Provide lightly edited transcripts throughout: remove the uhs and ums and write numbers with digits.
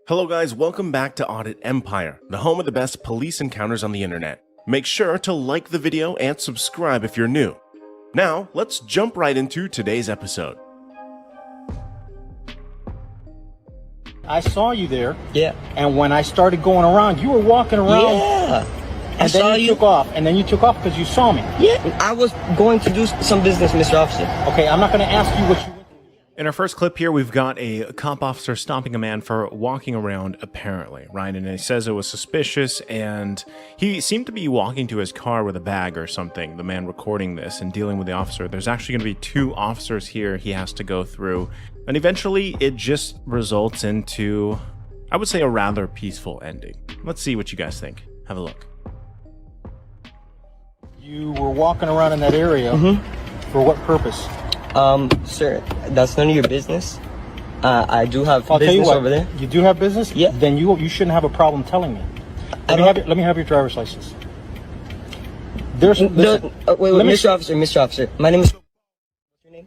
Hello guys, welcome back to Audit Empire, the home of the best police encounters on the internet. Make sure to like the video and subscribe if you're new. Now, let's jump right into today's episode. I saw you there. Yeah. And when I started going around, you were walking around. Yeah. And then you took off. And then you took off because you saw me. Yeah. I was going to do some business, Mr. Officer. Okay, I'm not going to ask you what you went through. In our first clip here, we've got a cop officer stopping a man for walking around, apparently, right? And he says it was suspicious, and he seemed to be walking to his car with a bag or something, the man recording this and dealing with the officer. There's actually going to be two officers here he has to go through, and eventually it just results into, I would say, a rather peaceful ending. Let's see what you guys think. Have a look. You were walking around in that area. For what purpose? Sir, that's none of your business. I do have I'll tell you business what, over there. You do have business? Yeah. Then you shouldn't have a problem telling me. Let me have your driver's license. Listen, Wait, Mr. Officer, my name is... What's your name?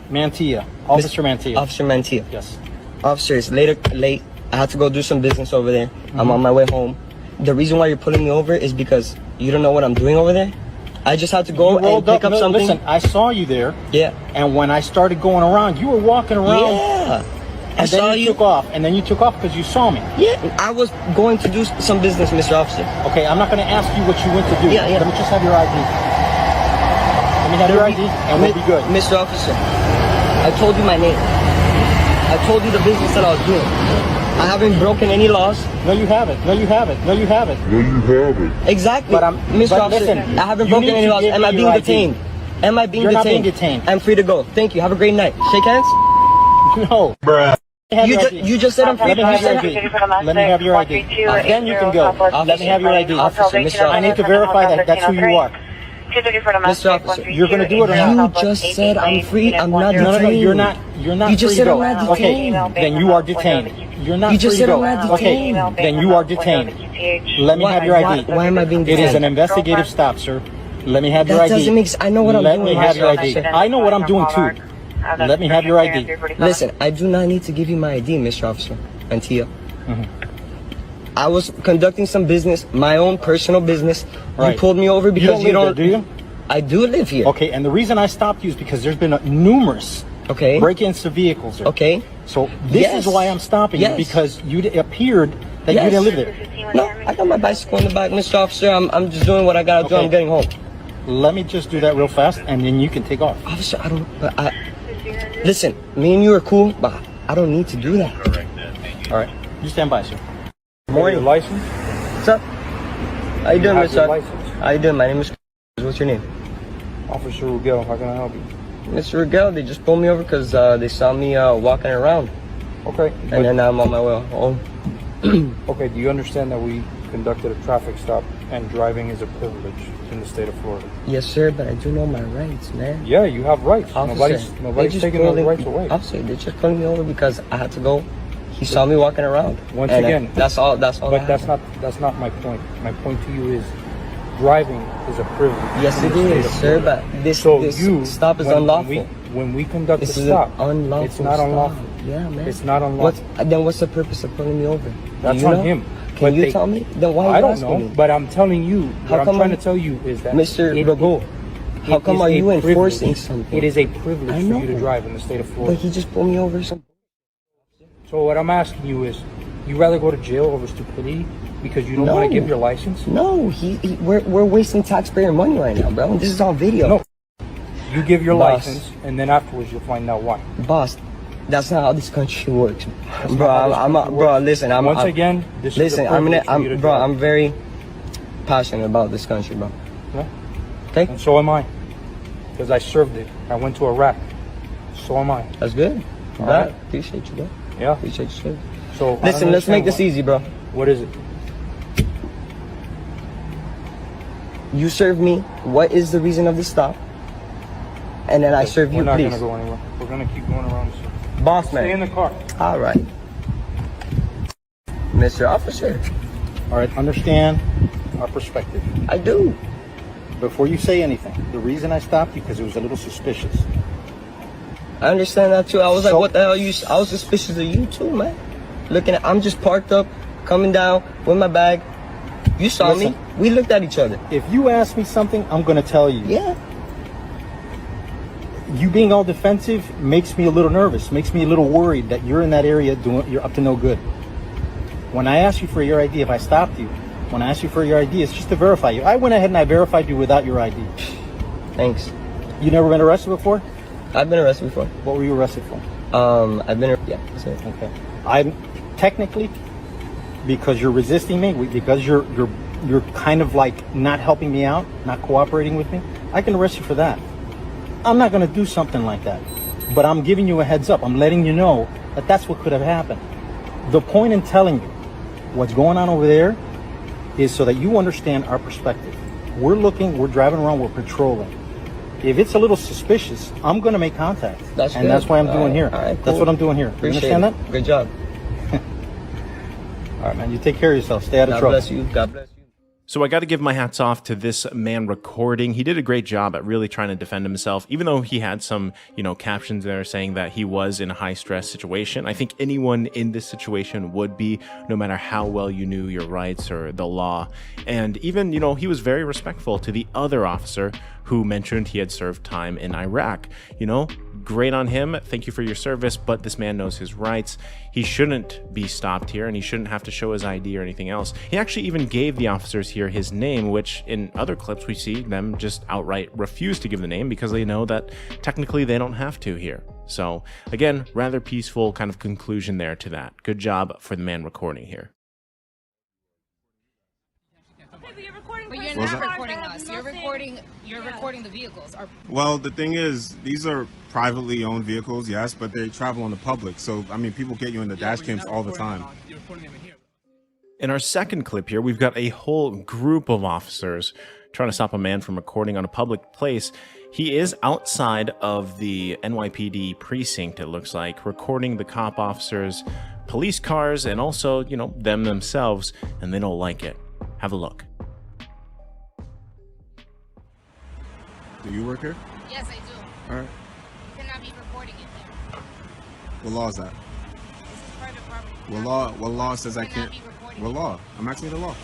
Mantilla. Officer Mantilla. Officer Mantilla. Yes. Officer, it's late. I have to go do some business over there. I'm on my way home. The reason why you're pulling me over is because you don't know what I'm doing over there. I just had to go and pick up something. Listen, I saw you there. Yeah. And when I started going around, you were walking around. Yeah. And then you took off. And then you took off because you saw me. Yeah. I was going to do some business, Mr. Officer. Okay, I'm not going to ask you what you went to do. Yeah. Let me just have your ID. Let me have your ID and we'll be good. Mr. Officer, I told you my name. I told you the business that I was doing. I haven't broken any laws. No, you haven't. Exactly. But Mr. Officer, listen, I haven't broken any laws. Am I being detained? Am I being You're detained? not being detained. I'm free to go. Thank you. Have a great night. Shake hands? No. Bruh. You just said I'm free to have your ID. Let me have your ID. Then you can go. Let me have your ID. Officer, I need to verify that that's who you are. Mr. Officer, You're going to do it or not? you just said I'm free. I'm not detained. No, you're not. You're not You just free to said go. I'm not Okay, detained. then you are detained. You're not You just free to said go. I'm not Okay, detained. then you are detained. Let me have your ID. Why am I being It detained? is an investigative stop, sir. Let me have your That ID. doesn't make sense. I know what I'm doing. Let me have your ID. I know what I'm doing too. Let me have your ID. Listen, I do not need to give you my ID, Mr. Officer Mantilla. I was conducting some business, my own personal business. Right. You pulled me over because you don't live there, do you? I do live here. Okay, and the reason I stopped you is because there's been numerous break-ins to vehicles. Sir. Okay. So this is why I'm stopping you, because it appeared that you didn't live there. No, I got my bicycle in the back, Mr. Officer. I'm just doing what I gotta do. I'm getting home. Let me just do that real fast, and then you can take off. Officer, listen, me and you are cool, but I don't need to do that. All right, you stand by, sir. Morning. Your license? What's up? How you doing, Mr. How you doing? My name is... What's your name? Officer Rugel, how can I help you? Mr. Rugel, they just pulled me over because they saw me walking around. Okay. And then I'm on my way home. Okay, do you understand that we conducted a traffic stop and driving is a privilege in the state of Florida? Yes, sir, but I do know my rights, man. Yeah, you have rights. Officer, Nobody's taking those rights away. Officer, they just pulled me over because I had to go. He saw me walking around. Once again, that's all. But that's not my point. My point to you is driving is a privilege. Yes, it is, sir, but this stop is unlawful. When we conduct this a stop, unlawful it's not unlawful. Yeah, man. It's not unlawful. Then what's the purpose of pulling me over? That's on him. Can you tell me? Then why are you I don't asking know, me? but I'm telling you. What I'm trying to tell you is that Mr. Rago, how come are you enforcing something? It is a privilege for you to drive in the state of Florida. But he just pulled me over. So what I'm asking you is, you rather go to jail over stupidity because you don't want to give your license? No, we're wasting taxpayer money right now, bro. This is on video. No. You give your license, and then afterwards you'll find out why. Boss, that's not how this country works, bro. Listen, I'm very passionate about this country, bro. Yeah. Okay. And so am I, because I served it. I went to Iraq. So am I. That's good. All right. Appreciate you, bro. Yeah. Appreciate you, sir. So listen, let's make this easy, bro. What is it? You serve me. What is the reason of the stop? And then I serve you, We're not please. gonna go anywhere. We're gonna keep going around. Boss man. Stay in the car. All right. Mr. Officer. All right, understand our perspective. I do. Before you say anything, the reason I stopped you because it was a little suspicious. I understand that too. I was like, what the hell? I was suspicious of you too, man. looking at, I'm just parked up, coming down with my bag. You saw me. We looked at each other. If you ask me something, I'm gonna tell you. Yeah. You being all defensive makes me a little nervous, makes me a little worried that you're in that area you're up to no good. When I asked you for your ID, if I stopped you, when I asked you for your ID, it's just to verify you. I went ahead and I verified you without your ID. Thanks. You never been arrested before? I've been arrested before. What were you arrested for? Yeah, that's it. Okay. I'm technically, because you're resisting me, because you're kind of like not helping me out, not cooperating with me, I can arrest you for that. I'm not going to do something like that, but I'm giving you a heads up. I'm letting you know that that's what could have happened. The point in telling you what's going on over there is so that you understand our perspective. We're driving around, we're patrolling. If it's a little suspicious, I'm going to make contact. That's and good. that's what I'm doing here. All right, cool. That's what I'm doing here. Appreciate you understand it. that? Good job. All right, man. You take care of yourself. Stay out of trouble. God bless you. God bless you. So I got to give my hats off to this man recording. He did a great job at really trying to defend himself, even though he had some, captions there saying that he was in a high stress situation. I think anyone in this situation would be, no matter how well you knew your rights or the law. And even, he was very respectful to the other officer who mentioned he had served time in Iraq. Great on him. Thank you for your service, but this man knows his rights. He shouldn't be stopped here, and he shouldn't have to show his ID or anything else. He actually even gave the officers here his name, which in other clips we see them just outright refuse to give the name because they know that technically they don't have to here. So again, rather peaceful kind of conclusion there to that. Good job for the man recording here. But you're not recording us. You're recording the vehicles. Well, the thing is, these are privately owned vehicles, yes, but they travel on the public. So, people get you in the dash cams all the time. In our second clip here, we've got a whole group of officers trying to stop a man from recording on a public place. He is outside of the NYPD precinct, it looks like, recording the cop officers' police cars and also, them themselves, and they don't like it. Have a look. Do you work here? Yes, I do. All right. You cannot be recording it there. What law is that? This is private property. What law says I can't? Be recording What law? I'm asking you the law.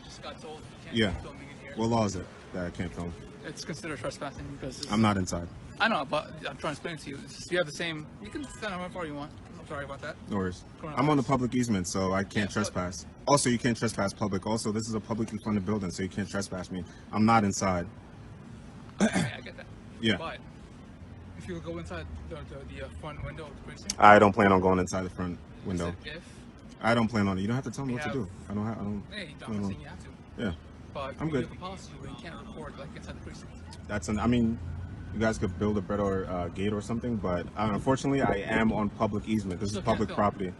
Just got told you Yeah. can't be filming in here. What law is it that I can't film? It's considered trespassing because I'm not inside. I know, but I'm trying to explain it to you. It's just, you have the same. You can stand how far you want. I'm sorry about that. No worries. I'm on the public easement, so I can't trespass. Also, you can't trespass public. Also, this is a publicly funded building, so you can't trespass me. I'm not inside. Okay, I get that. Yeah. But if you go inside the front window of the precinct, I don't plan on going inside the front window. if I don't plan on it. You don't have to tell me We what to have- do. I don't. hey, I'm plan not on- saying you have to. Yeah. But I'm you good. have a policy where you can't record like inside the precinct. You guys could build a better gate or something, but unfortunately, I am on public easement. This is Still public can't film. property.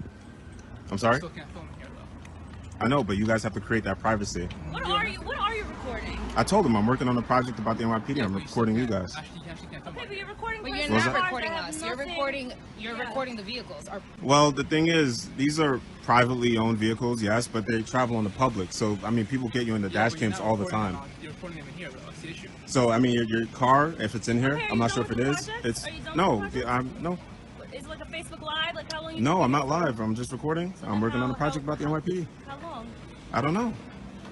I'm sorry? Still can't film in here though. I know, but you guys have to create that privacy. What are you recording? I told them I'm working on a project about the NYPD. I'm but recording you still guys. can't- Actually, can't film. Okay, but you're recording. But you're What was personal that? cars recording that have us. nothing- You're recording the vehicles. Well, the thing is, these are privately owned vehicles, yes, but they travel on the public. So, people get you in the dash cams all the time. You're recording them in here though. That's the issue. So, your car, if it's in here, Okay, are I'm you not done sure if with it the is. project? It's Are you done with no, the project? no, Is it like a Facebook Live? Like how long? You no. I'm not live. I'm just recording. I'm working on a project about the NYPD. How long? I don't know.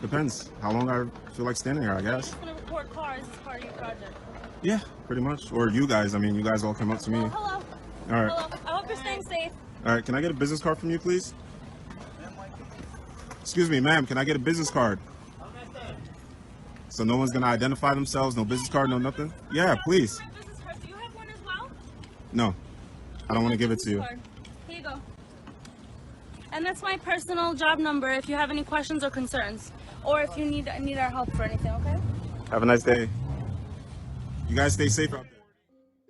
Depends how long I feel like standing here, I I'm guess. just gonna record cars as part of your project. Yeah, pretty much. Or you guys. You guys all came up to me. Oh, hello. All right. Hello. I hope you're staying safe. All right. Can I get a business card from you, please? Excuse me, ma'am. Can I get a business card? So no one's gonna identify themselves. No business card. No nothing. Yeah, please. My business card. Do you have one as well? No, I don't want to give it to you. Card. Here you go. And that's my personal job number if you have any questions or concerns. Or if you need our help for anything, okay? Have a nice day. You guys stay safe out there.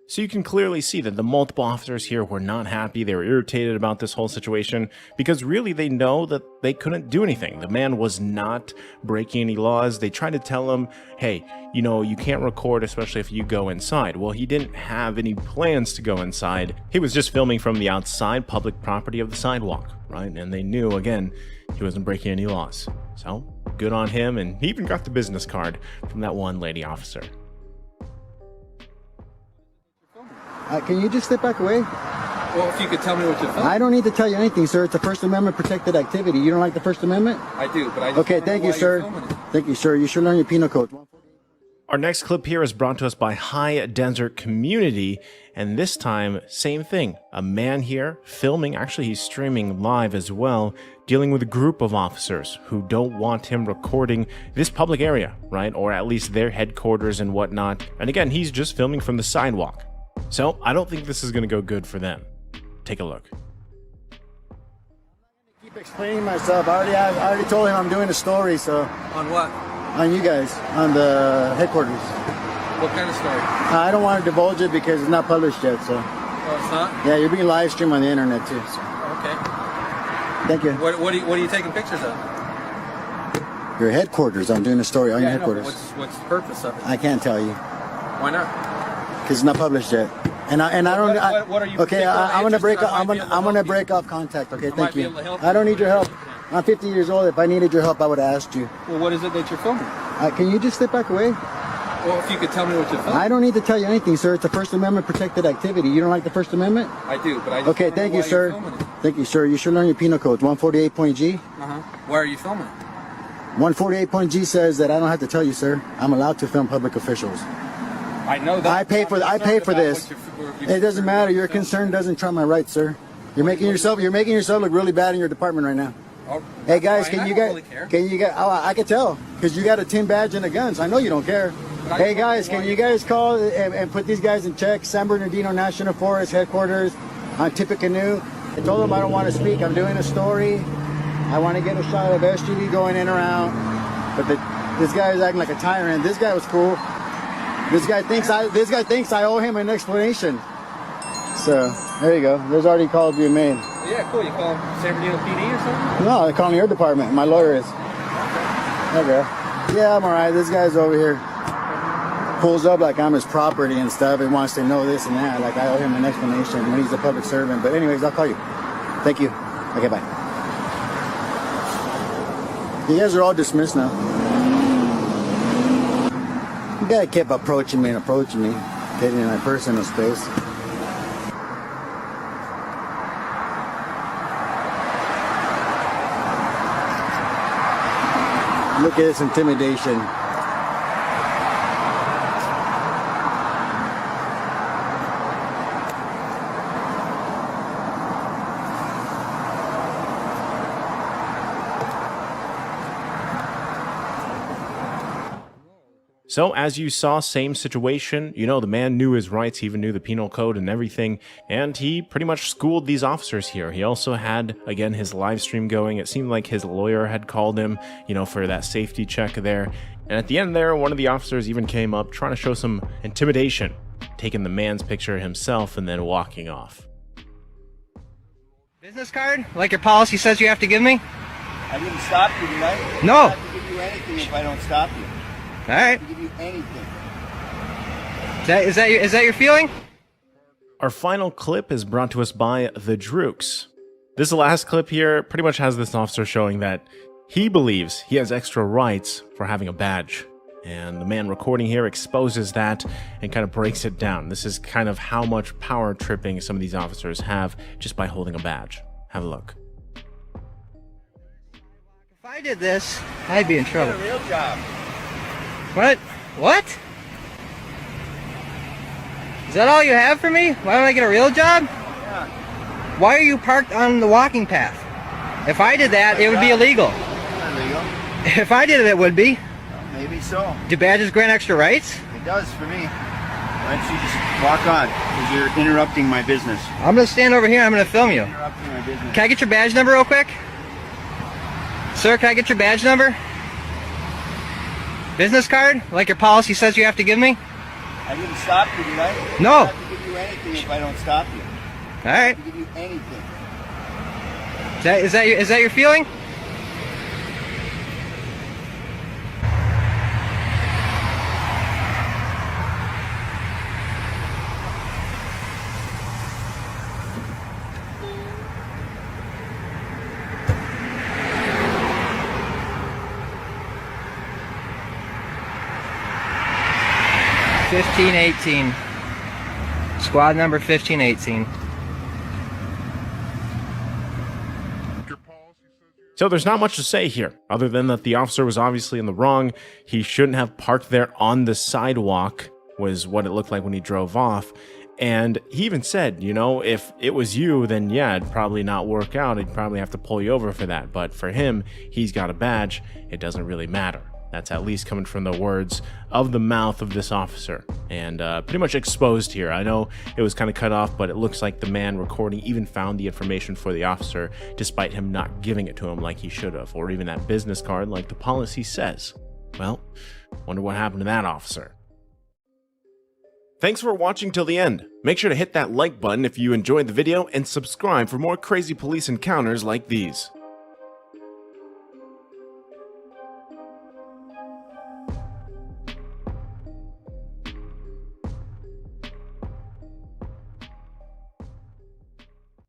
So you can clearly see that the multiple officers here were not happy. They were irritated about this whole situation because really they know that they couldn't do anything. The man was not breaking any laws. They tried to tell him, hey, you can't record, especially if you go inside. Well, he didn't have any plans to go inside. He was just filming from the outside public property of the sidewalk, right? And they knew, again, he wasn't breaking any laws. So good on him. And he even got the business card from that one lady officer. Can you just step back away? Well, if you could tell me what you're filming. I don't need to tell you anything, sir. It's a First Amendment protected activity. You don't like the First Amendment? I do, but I just Okay, wanna know thank you, why you're sir. filming it. Thank you, sir. You should learn your penal code. Our next clip here is brought to us by High Desert Community, and this time, same thing. A man here filming, actually he's streaming live as well, dealing with a group of officers who don't want him recording this public area, right? Or at least their headquarters and whatnot. And again, he's just filming from the sidewalk. So I don't think this is going to go good for them. Take a look. Keep explaining myself. I already told him I'm doing a story, so On what? on you guys, on the headquarters. What kind of story? I don't want to divulge it because it's not published yet, so. Oh, it's not? Yeah, you're being live streamed on the internet too, so. Okay. Thank you. What are you taking pictures of? Your headquarters. I'm doing a story on your I know, but headquarters. what's the purpose of it? I can't tell you Why not? because it's not published yet. And I don't. What are you Okay, I'm gonna particularly break. interested in? I I'm might be gonna. able to I'm gonna help you. break off contact. Okay, might thank be you. able to help I don't you. need your help. I'm 50 years old. If I needed your help, I would have asked you. Well, what is it that you're filming? Can you just step back away? Well, if you could tell me what you're filming. I don't need to tell you anything, sir. It's a First Amendment protected activity. You don't like the First Amendment? I do, but I just Okay, wanna thank know you, why sir. you're filming it. Thank you, sir. You should learn your penal code. 148.G. Why are you filming it? 148.G says that I don't have to tell you, sir. I'm allowed to film public officials. I know that. I pay for. I pay for this. It doesn't matter. Your concern doesn't trump my rights, sir. You're making yourself look really bad in your department right now. Hey guys, can you guys? Oh, I can tell because you got a tin badge and a gun. So I know you don't care. Hey guys, can you guys call and put these guys in check? San Bernardino National Forest headquarters on Tippecanoe. I told them I don't want to speak. I'm doing a story. I want to get a shot of SGD going in and out. But this guy is acting like a tyrant. This guy was cool. This guy thinks I owe him an explanation. So there you go. There's already calls being made. Yeah, cool. You call San Bernardino PD or something? No, they're calling your department. My lawyer is. Okay. Yeah, I'm alright. This guy's over here. Pulls up like I'm his property and stuff and wants to know this and that. Like I owe him an explanation when he's a public servant. But anyways, I'll call you. Thank you. Okay, bye. You guys are all dismissed now. You guy kept approaching me, getting in my personal space. Look at this intimidation. So, as you saw, same situation. You know, the man knew his rights, he even knew the penal code and everything, and he pretty much schooled these officers here. He also had, again, his live stream going. It seemed like his lawyer had called him, you know, for that safety check there. And at the end there, one of the officers even came up trying to show some intimidation, taking the man's picture himself and then walking off. Business card, like your policy says you have to give me? I didn't stop you, did I? No. I don't have to give you anything if I don't stop you. All right. I don't give you anything. Is that your feeling? Our final clip is brought to us by The Drooks. This last clip here pretty much has this officer showing that he believes he has extra rights for having a badge. And the man recording here exposes that and kind of breaks it down. This is kind of how much power tripping some of these officers have just by holding a badge. Have a look. If I did this, I'd be in trouble. It's a real job. What? What? Is that all you have for me? Why don't I get a real job? Yeah. Why are you parked on the walking path? If I did that, it would be illegal. Not illegal. If I did it, it would be. Well, maybe so. Do badges grant extra rights? It does for me. Why don't you just walk on? Because you're interrupting my business. I'm gonna stand over here. I'm gonna film you. Interrupting my business. Can I get your badge number real quick? Sir, can I get your badge number? Business card, like your policy says you have to give me? I didn't stop you, did I? No. I don't have to give you anything if I don't stop you. All right. I don't have to give you anything. Is that your feeling? (1518) Squad number 1518. So there's not much to say here, other than that the officer was obviously in the wrong. He shouldn't have parked there on the sidewalk, was what it looked like when he drove off. And he even said, you know, if it was you, then yeah, it'd probably not work out. He'd probably have to pull you over for that. But for him, he's got a badge. It doesn't really matter. That's at least coming from the words of the mouth of this officer, and pretty much exposed here. I know it was kind of cut off, but it looks like the man recording even found the information for the officer, despite him not giving it to him like he should have, or even that business card like the policy says. Well, wonder what happened to that officer. Thanks for watching till the end. Make sure to hit that like button if you enjoyed the video, and subscribe for more crazy police encounters like these.